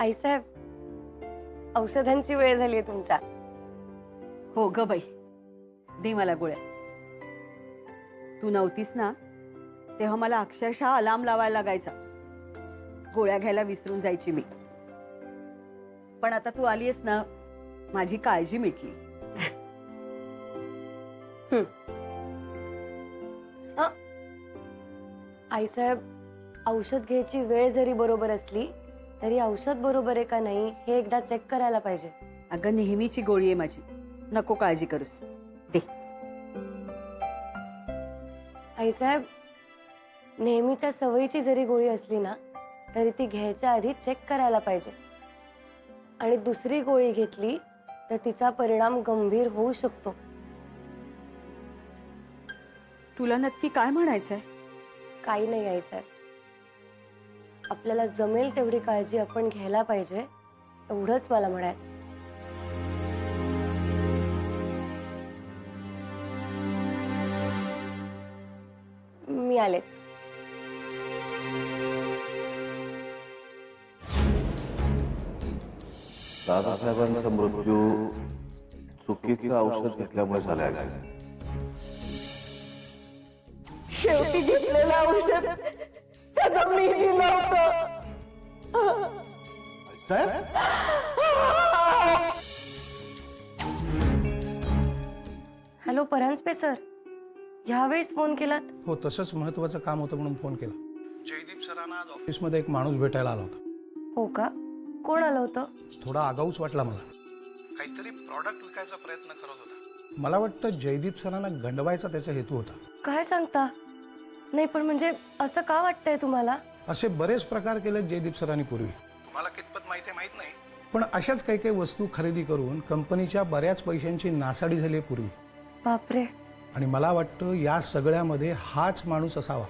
आईसाहेब औषधांची वेळ झाली आहे तुमच्या. हो ग बाई, दे मला गोळ्या. तू नव्हतीस ना तेव्हा मला अक्षरशः अलार्म लावायला लागायचा. गोळ्या घ्यायला विसरून जायची मी. पण आता तू आलीयस ना, माझी काळजी मिटली. आईसाहेब, औषध घ्यायची वेळ जरी बरोबर असली तरी औषध बरोबर आहे का नाही हे एकदा चेक करायला पाहिजे. अगं नेहमीची गोळी आहे माझी, नको काळजी करूस. दे. आईसाहेब, नेहमीच्या सवयीची जरी गोळी असली ना तरी ती घ्यायच्या आधी चेक करायला पाहिजे. आणि दुसरी गोळी घेतली तर तिचा परिणाम गंभीर होऊ शकतो. तुला नक्की काय म्हणायचंय? काही नाही आईसाहेब, आपल्याला जमेल तेवढी काळजी आपण घ्यायला पाहिजे, एवढंच मला म्हणायचं. मी आलेच. दादासाहेबांचा मृत्यू चुकीचं औषध घेतल्यामुळे झाला आहे. शेवटी घेतलेलं औषध त्याला मी दिलं होतं. हॅलो परांजपे सर, ह्यावेळेस फोन केलात? हो, तसंच महत्त्वाचं काम होतं म्हणून फोन केला. जयदीप सरांना आज ऑफिसमध्ये एक माणूस भेटायला आला होता. हो का? कोण आलं होतं? थोडा आगाऊच वाटला मला. काहीतरी प्रॉडक्ट विकायचा प्रयत्न करत होता. मला वाटतं जयदीप सरांना गंडवायचा त्याचा हेतू होता. काय सांगता? नाही पण म्हणजे असं का वाटतंय तुम्हाला? असे बरेच प्रकार केले जयदीप सरांनी पूर्वी. तुम्हाला कितपत माहिती माहित नाही, पण अशाच काही काही वस्तू खरेदी करून कंपनीच्या बऱ्याच पैशांची नासाडी झाली पूर्वी. बापरे. आणि मला वाटतं या सगळ्यामध्ये हाच माणूस असावा.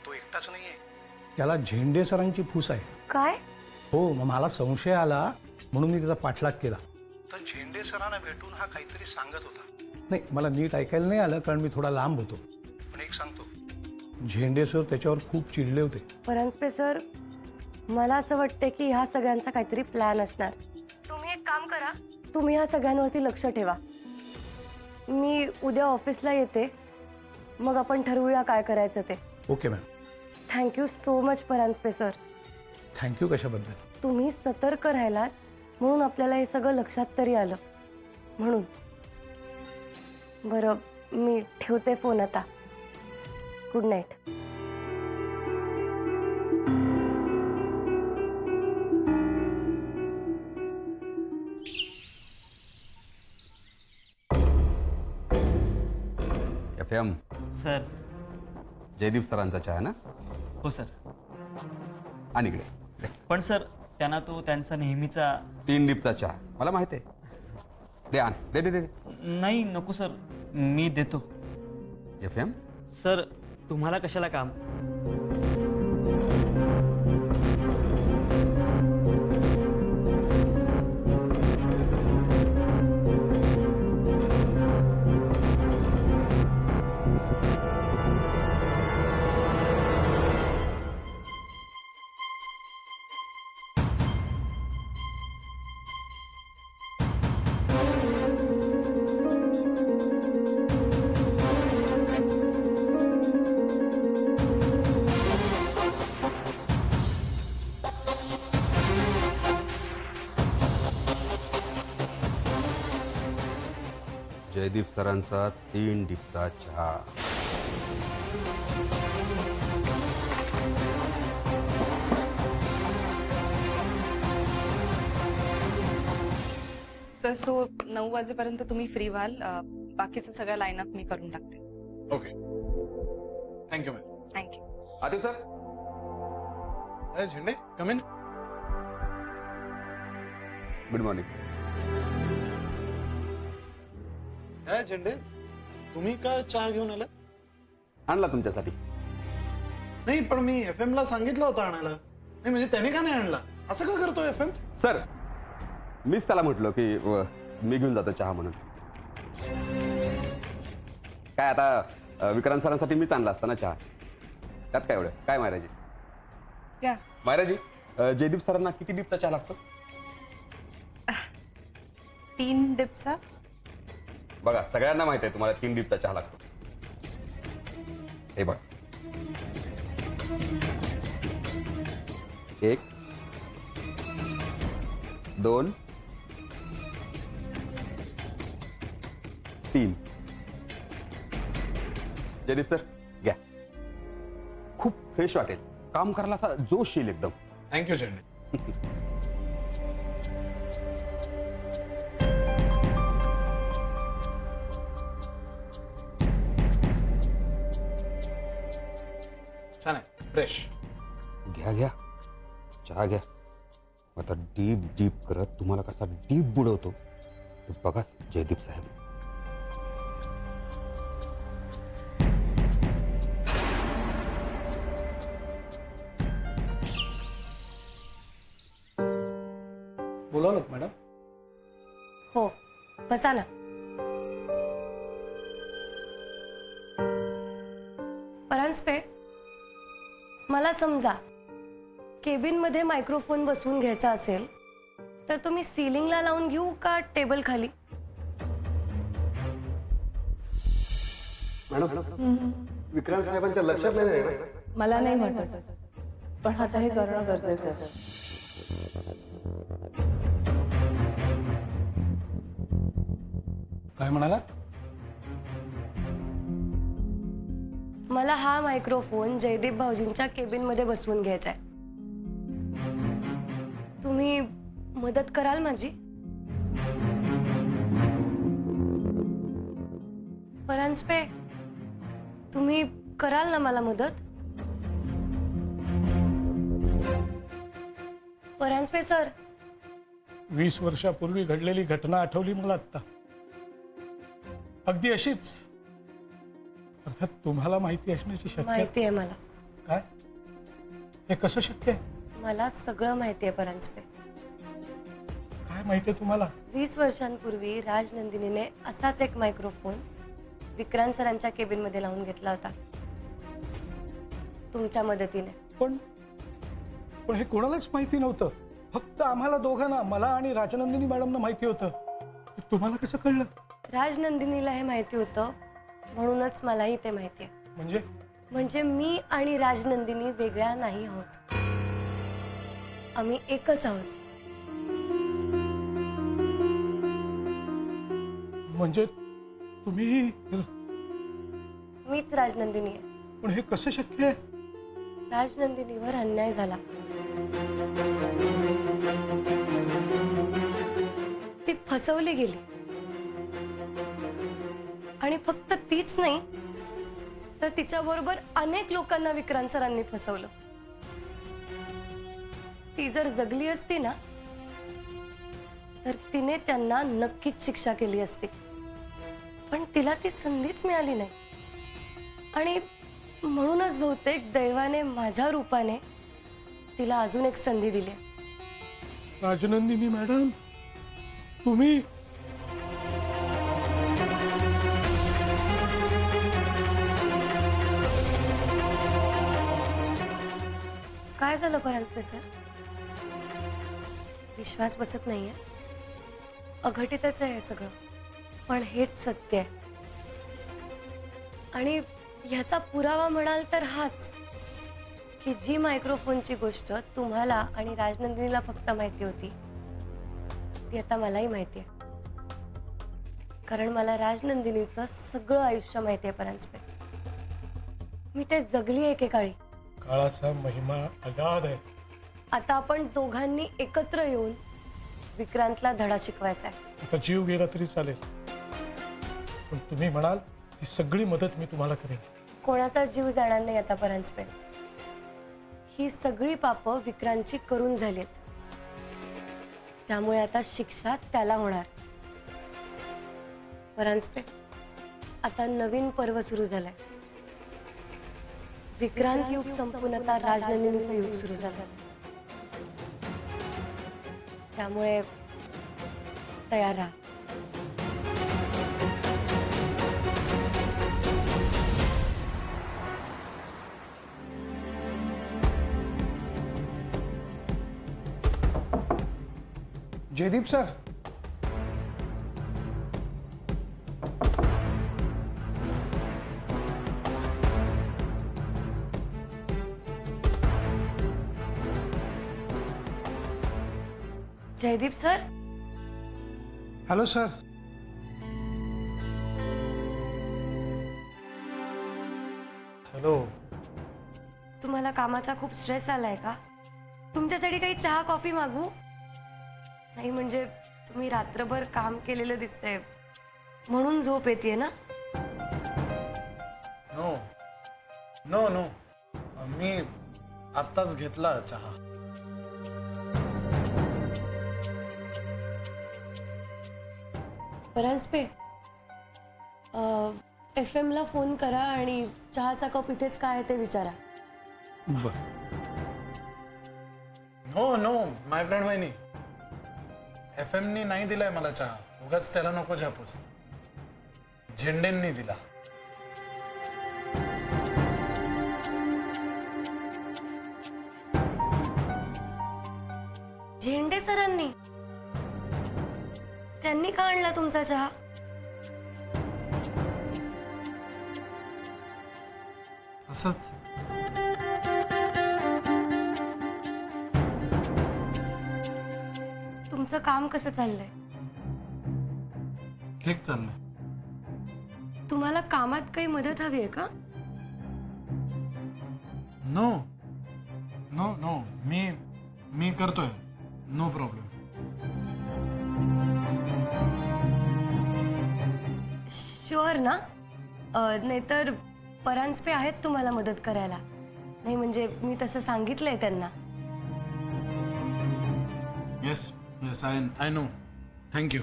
तो एकटाच नाहीये, त्याला झेंडे सरांची फूस आहे. काय? हो, मग मला संशय आला म्हणून मी त्याचा पाठलाग केला. तर झेंडे सरांना भेटून हा काहीतरी सांगत होता. नाही, मला नीट ऐकायला नाही आलं कारण मी थोडा लांब होतो. पण एक सांगतो, झेंडे सर त्याच्यावर खूप चिडले होते. परांजपे सर, मला असं वाटतंय की ह्या सगळ्यांचा काहीतरी प्लॅन असणार. तुम्ही एक काम करा, तुम्ही ह्या सगळ्यांवरती लक्ष ठेवा. मी उद्या ऑफिसला येते, मग आपण ठरवूया काय करायचं ते. Okay ma'am. Thank you so much Paranjpe sir. Thank you. कशाबद्दल? तुम्ही सतर्क राहिलात म्हणून आपल्याला हे सगळं लक्षात तरी आलं म्हणून. बरं, मी ठेवते फोन आता. Good night. FM sir. Jaydeep सरांचा चहा ना? हो सर. आणि इकडे पण सर, त्यांना तो त्यांचा नेहमीचा 3 डिपचा चहा मला माहिती आहे. दे आण. दे दे दे. नाही, नको सर, मी देतो. FM सर, तुम्हाला कशाला काम? जयदीप सरांचा 3 डिपचा चहा. सर, सो 9 वाजेपर्यंत तुम्ही फ्री व्हाल. बाकीचं सगळं लाईनअप मी करून टाकते. Okay. Thank you ma'am. Thank you. Adiv sir. Zende, come in. Good morning. काय झेंडे, तुम्ही काय चहा घेऊन आला? आणला तुमच्यासाठी. नाही, पण मी FM ला सांगितलं होतं आणायला. नाही म्हणजे त्याने का नाही आणला? असं का करतो FM? सर, मीच त्याला म्हटलो की मी घेऊन जातो चहा म्हणून. काय आता विक्रांत सरांसाठी मीच आणला असता ना चहा. त्यात काय एवढं? काय मायराजी? या. मायराजी, जयदीप सरांना किती डिपचा चहा लागतो? 3 डिपचा. बघा सगळ्यांना माहित आहे तुम्हाला 3 डिपचा चहा लागतो. हे बघ, 1 2 3. जयदीप सर घ्या. खूप फ्रेश वाटेल, काम करायला असा जोश येईल एकदम. थँक्यू झेंडे. छान आहे, फ्रेश. घ्या घ्या चहा घ्या. आता डीप डीप करत तुम्हाला कसा डीप बुडवतो ते बघाच जयदीप साहेब. बोलावलं मॅडम? हो, बसा ना. परांजपे, मला समजा केबिन मध्ये मायक्रोफोन बसवून घ्यायचा असेल तर तुम्ही सिलिंगला लावून घेऊ का टेबल खाली? विक्रांत साहेबांच्या लक्षात नाही ना? मला नाही वाटत, पण आता हे करणं गरजेचं आहे. काय म्हणाला? मला हा मायक्रोफोन जयदीप भाऊजींच्या केबिन मध्ये बसवून घ्यायचा आहे. तुम्ही मदत कराल माझी? परांजपे, तुम्ही कराल ना मला मदत? परांजपे सर, 20 वर्षापूर्वी घडलेली घटना आठवली मला आत्ता. अगदी अशीच. अर्थात तुम्हाला माहिती असण्याची शक्यता. माहिती आहे मला. काय? हे कसं शक्य आहे? मला सगळं माहिती आहे परांजपे. काय माहिती आहे तुम्हाला? 20 वर्षांपूर्वी राजनंदिनीने असाच एक मायक्रोफोन विक्रांत सरांच्या केबिन मध्ये लावून घेतला होता, तुमच्या मदतीने. पण पण हे कोणालाच माहिती नव्हतं. फक्त आम्हाला दोघांना, मला आणि राजनंदिनी मॅडमना माहिती होतं. हे तुम्हाला कसं कळलं? राजनंदिनीला हे माहिती होतं, म्हणूनच मलाही ते माहिती आहे. म्हणजे मी आणि राजनंदिनी वेगळ्या नाही आहोत, आम्ही एकच आहोत. म्हणजे तुम्ही? मीच राजनंदिनी आहे. पण हे कसं शक्य आहे? राजनंदिनीवर अन्याय झाला. ती फसवली गेली. आणि फक्त तीच नाही, तर तिच्याबरोबर अनेक लोकांना विक्रांत सरांनी फसवलं. ती जर जगली असती ना, तर तिने त्यांना नक्कीच शिक्षा केली असती. पण तिला ती संधीच मिळाली नाही. आणि म्हणूनच बहुतेक दैवाने माझ्या रूपाने तिला अजून एक संधी दिली. राजनंदिनी मॅडम, तुम्ही? काय झालं परांजपे सर? विश्वास बसत नाहीये? अघटितच आहे हे सगळं, पण हेच सत्य आहे. आणि ह्याचा पुरावा म्हणाल तर हाच, की जी मायक्रोफोनची गोष्ट तुम्हाला आणि राजनंदिनीला फक्त माहिती होती, ती आता मलाही माहिती आहे. कारण मला राजनंदिनीचं सगळं आयुष्य माहिती आहे परांजपे. मी ते जगली एकेकाळी. काळाचा महिमा अगाध आहे. आता आपण दोघांनी एकत्र येऊन विक्रांतला धडा शिकवायचा आहे. आता जीव गेला तरी चालेल, पण तुम्ही म्हणाल ती सगळी मदत मी तुम्हाला करेन. कोणाचा जीव जाणार नाही आता परांजपे. ही सगळी पापं विक्रांतची करून झालीत, त्यामुळे आता शिक्षा त्याला होणार. परांजपे, आता नवीन पर्व सुरू झालंय. विक्रांत युग संपून आता राजनंदिनीचं युग सुरू झालं. त्यामुळे तयार राहा. Jaydeep sir. Jaydeep sir. Hello sir. Hello. तुम्हाला कामाचा खूप स्ट्रेस आलाय का? तुमच्यासाठी काही चहा कॉफी मागवू? नाही म्हणजे तुम्ही रात्रभर काम केलेलं दिसतंय म्हणून झोप येते ना? नो नो नो, मी आत्ताच घेतला चहा. परांजपे, FM ला फोन करा आणि चहाचा कप इथेच काय आहे ते विचारा. बर. नो नो माय फ्रेंड वहिनी, FM नी नाही दिलाय मला चहा. उगाच त्याला नको झापूस. झेंडेंनी दिला. झेंडे सरांनी? त्यांनी का आणला तुमचा चहा? असंच. तुमचं काम कसं चाललंय? ठीक चाललंय. तुम्हाला कामात काही मदत हवी आहे का? नो नो नो, मी करतोय. No problem. शुअर ना? नाहीतर परांजपे आहेत तुम्हाला मदत करायला. नाही म्हणजे मी तसं सांगितलंय त्यांना. Yes yes, I know. Thank you.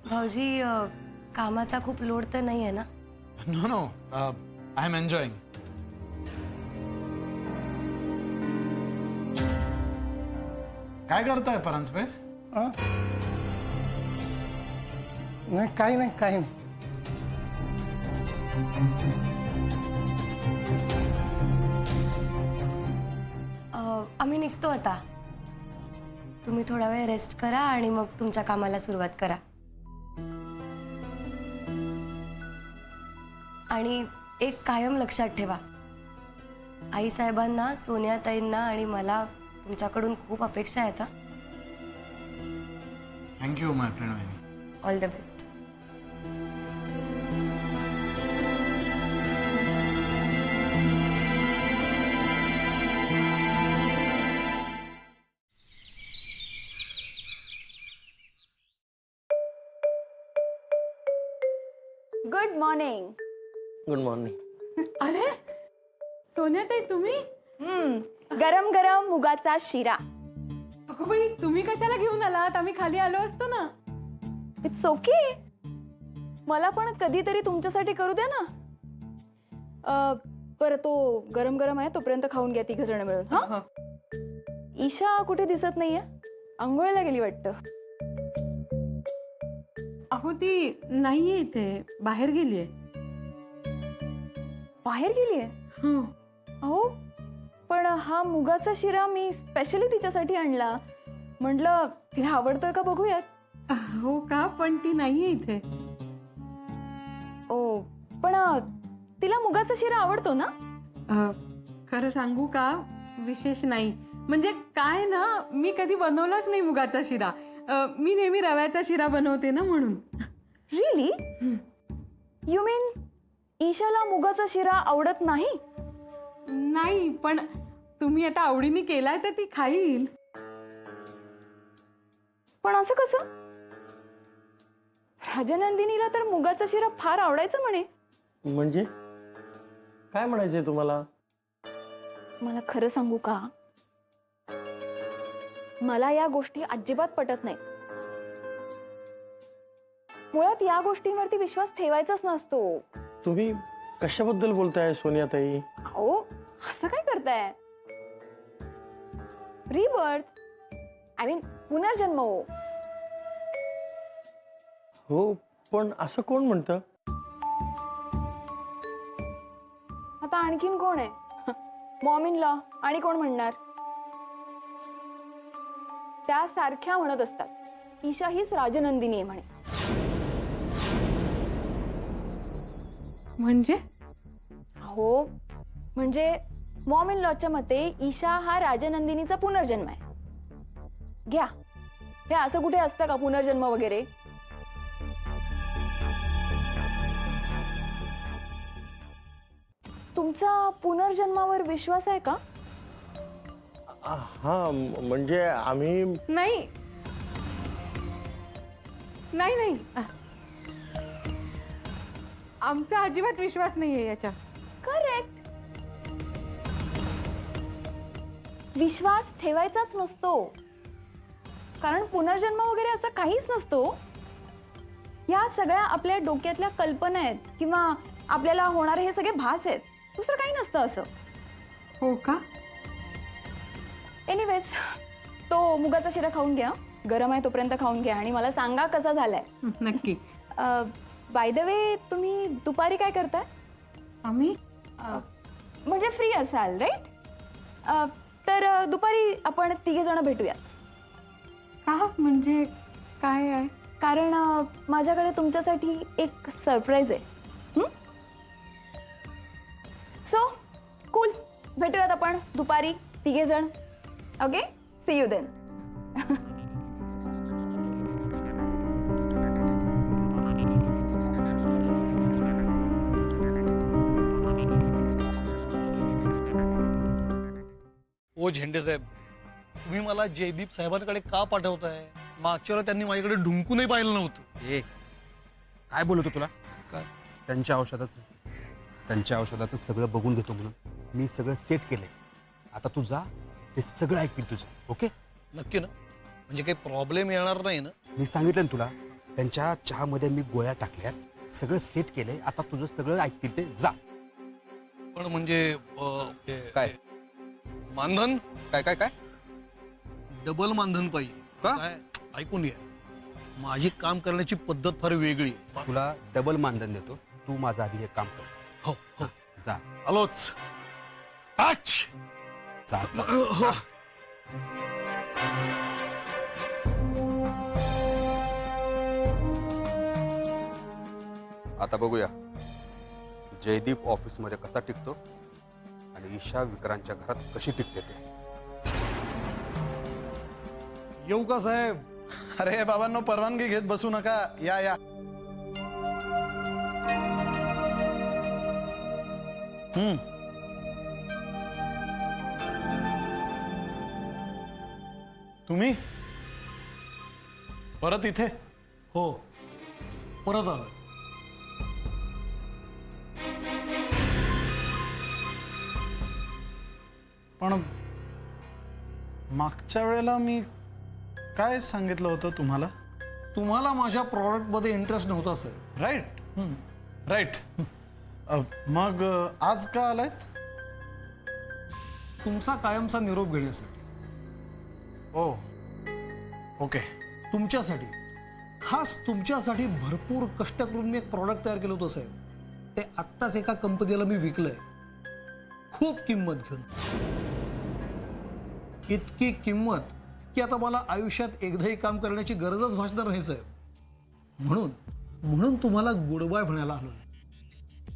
भाऊजी, कामाचा खूप लोड तर नाही आहे ना? No no, I am enjoying. काय करताय परांजपे? नाही काही नाही काही नाही. आम्ही निघतो आता. तुम्ही थोडा वेळ रेस्ट करा आणि मग तुमच्या कामाला सुरुवात करा. आणि एक कायम लक्षात ठेवा, आई साहेबांना, सोनियाताईंना आणि मला तुमच्याकडून खूप अपेक्षा आहेत. थँक्यू माय फ्रेंड वहिनी. All the best. Good morning. Good morning. अरे सोन्याताई, तुम्ही? गरम गरम मुगाचा शिरा. अगं बाई, तुम्ही कशाला घेऊन आलात? आम्ही खाली आलो असतो ना. It's okay. मला पण कधीतरी तुमच्यासाठी करू द्या ना. बरं, तो गरम गरम आहे, तोपर्यंत खाऊन घ्या 3 जण मिळून. हा. ईशा कुठे दिसत नाहीये? आंघोळीला गेली वाटतं. अहो, ती नाहीये इथे, बाहेर गेलीये. बाहेर गेलीये? अहो, पण हा मुगाचा शिरा मी स्पेशली तिच्यासाठी आणला. म्हटलं तिला आवडतोय का बघूयात. हो का? पण ती नाहीये इथे. ओ, पण तिला मुगाचा शिरा आवडतो ना? खरं सांगू का, विशेष नाही. म्हणजे काय ना, मी कधी बनवलाच नाही मुगाचा शिरा. मी नेहमी रव्याचा शिरा बनवते ना, म्हणून. रिअली? यू मीन ईशाला मुगाचा शिरा आवडत नाही? नाही, पण तुम्ही आता आवडीने केलाय तर ती खाईल. पण असं कसं? राजनंदिनीला तर मुगाचा शिरा फार आवडायचा म्हणे. म्हणजे काय म्हणायचंय तुम्हाला? मला खरं सांगू का, मला या गोष्टी अजिबात पटत नाही. मुळात या गोष्टींवरती विश्वास ठेवायचाच नसतो. तुम्ही कशाबद्दल बोलताय सोनियाताई? अहो, असं काय करताय? रिबर्थ, आय मीन पुनर्जन्म. हो, पण असं कोण म्हणतं? आता आणखीन कोण आहे? Mom in law. आणि कोण म्हणणार? त्या सारख्या म्हणत असतात. ईशा हीच राजनंदिनी आहे म्हणे. म्हणजे हो, म्हणजे मॉम इन लॉच्या मते ईशा हा राजनंदिनीचा पुनर्जन्म आहे. घ्या, हे असं कुठे असतं का पुनर्जन्म वगैरे? तुमचा पुनर्जन्मावर विश्वास आहे का? हा म्हणजे आम्ही नाही नाही नाही आमचा अजिबात विश्वास नाहीये याच्या. करेक्ट. विश्वास ठेवायचाच नसतो, कारण पुनर्जन्म वगैरे असं काहीच नसतो. या सगळ्या आपल्या डोक्यातल्या कल्पना आहेत किंवा आपल्याला होणारे हे सगळे भास आहेत, दुसरं काही नसतं असं. हो का? एनिवेज, तो मुगाचा शिरा खाऊन घ्या, गरम आहे तोपर्यंत खाऊन घ्या आणि मला सांगा कसा झालाय. नक्की. बाय द वे, तुम्ही दुपारी काय करताय? आम्ही म्हणजे फ्री असाल राईट? तर दुपारी आपण 3 जण भेटूया. का म्हणजे काय आहे? कारण माझ्याकडे तुमच्यासाठी एक सरप्राईज आहे. सो कूल, भेटूयात आपण दुपारी 3 जण. Okay, see you then. ओ झेंडे साहेब, तुम्ही मला जयदीप साहेबांकडे का पाठवताय? मागच्या वेळेला त्यांनी माझ्याकडे ढुंकूनही पाहिलं नव्हतं. ए काय बोलतो तुला? काय? त्यांच्या औषधाचं सगळं बघून घेतो म्हणून मी सगळं सेट केलंय. आता तू जा, ते सगळं ऐकतील तुझं. ओके? नक्की ना? म्हणजे काही प्रॉब्लेम येणार नाही ना? मी सांगितलं ना तुला, त्यांच्या चहामध्ये मी गोळ्या टाकल्या, सगळं सेट केलंय. आता तुझं सगळं ऐकतील ते. जा. पण म्हणजे काय मानधन काय काय काय डबल मानधन पाहिजे. का? काय ऐकून घ्या, माझी काम करण्याची पद्धत फार वेगळी आहे. तुला डबल मानधन देतो. तू माझं आधी एक काम कर. हो हो, जा आलोच. आच! जा जा. हो. आता बघूया जयदीप ऑफिसमध्ये कसा टिकतो आणि ईशा विक्रांतच्या घरात कशी टिकते ते. येऊ का साहेब? अरे बाबांनो, परवानगी घेत बसू नका, या या. तुम्ही परत इथे? हो, परत आलो. पण मागच्या वेळेला मी काय सांगितलं होतं तुम्हाला? तुम्हाला माझ्या प्रॉडक्टमध्ये इंटरेस्ट नव्हता साहेब. राईट. राईट. मग आज का आलायत? तुमचा कायमचा निरोप घेण्यासाठी. ओ ओके. तुमच्यासाठी, खास तुमच्यासाठी भरपूर कष्ट करून मी एक प्रॉडक्ट तयार केलं होतं साहेब. ते आत्ताच एका कंपनीला मी विकलंय, खूप किंमत घेऊन. इतकी किंमत की आता मला आयुष्यात एकदाही काम करण्याची गरजच भासणार नाही साहेब. म्हणून तुम्हाला गुड बाय म्हणायला आलो.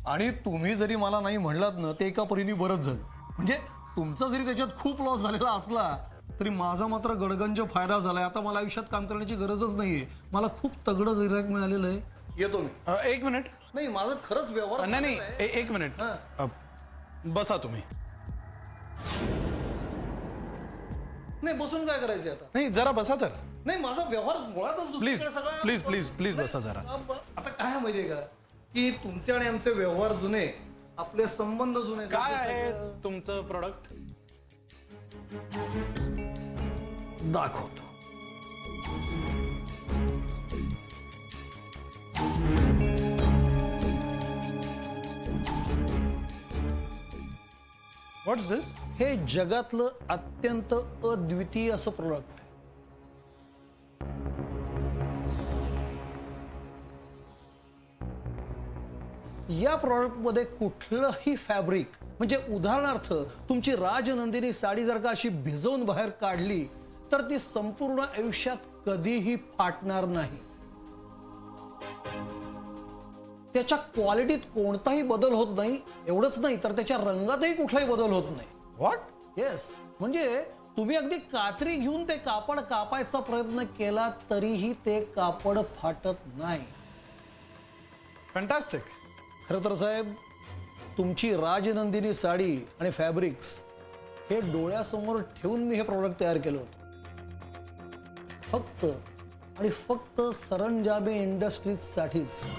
आणि तुम्ही जरी मला नाही म्हणलात ना, ते एका परीने बरंच झालं. म्हणजे तुमचा जरी त्याच्यात खूप लॉस झालेला असला तरी माझा मात्र गडगंज फायदा झालाय. आता मला आयुष्यात काम करण्याची गरजच नाहीये. मला खूप तगडं गिऱ्हाईक मिळालेलं आहे. येतो मी. एक मिनिट. नाही, माझं खरंच व्यवहार नाही नाही, एक मिनिट. बसा तुम्ही. नाही, बसून काय करायचं आता? नाही, जरा बसा तर. नाही, माझा व्यवहार मुळातच प्लीज दुसरीकडे सगळा- प्लीज प्लीज प्लीज बसा जरा. आता काय आहे माहितीये का, की तुमचे आणि आमचे व्यवहार जुने, आपले संबंध जुने. काय आहे तुमचं प्रोडक्ट? दाखवतो. व्हॉट्स दिस? हे जगातलं अत्यंत अद्वितीय असं प्रोडक्ट आहे. या प्रॉडक्टमध्ये कुठलंही फॅब्रिक, म्हणजे उदाहरणार्थ तुमची राजनंदिनी साडी जर का अशी भिजवून बाहेर काढली तर ती संपूर्ण आयुष्यात कधीही फाटणार नाही. त्याच्या क्वालिटीत कोणताही बदल होत नाही. एवढंच नाही तर त्याच्या रंगातही कुठलाही बदल होत नाही. व्हॉट? येस, म्हणजे तुम्ही अगदी कात्री घेऊन ते कापड कापायचा प्रयत्न केला तरीही ते कापड फाटत नाही. फॅन्टॅस्टिक. खरं तर साहेब, तुमची राजनंदिनी साडी आणि फॅब्रिक्स हे डोळ्यासमोर ठेवून मी हे प्रॉडक्ट तयार केलं होतं. फक्त आणि फक्त सरंजामे इंडस्ट्रीजसाठीच.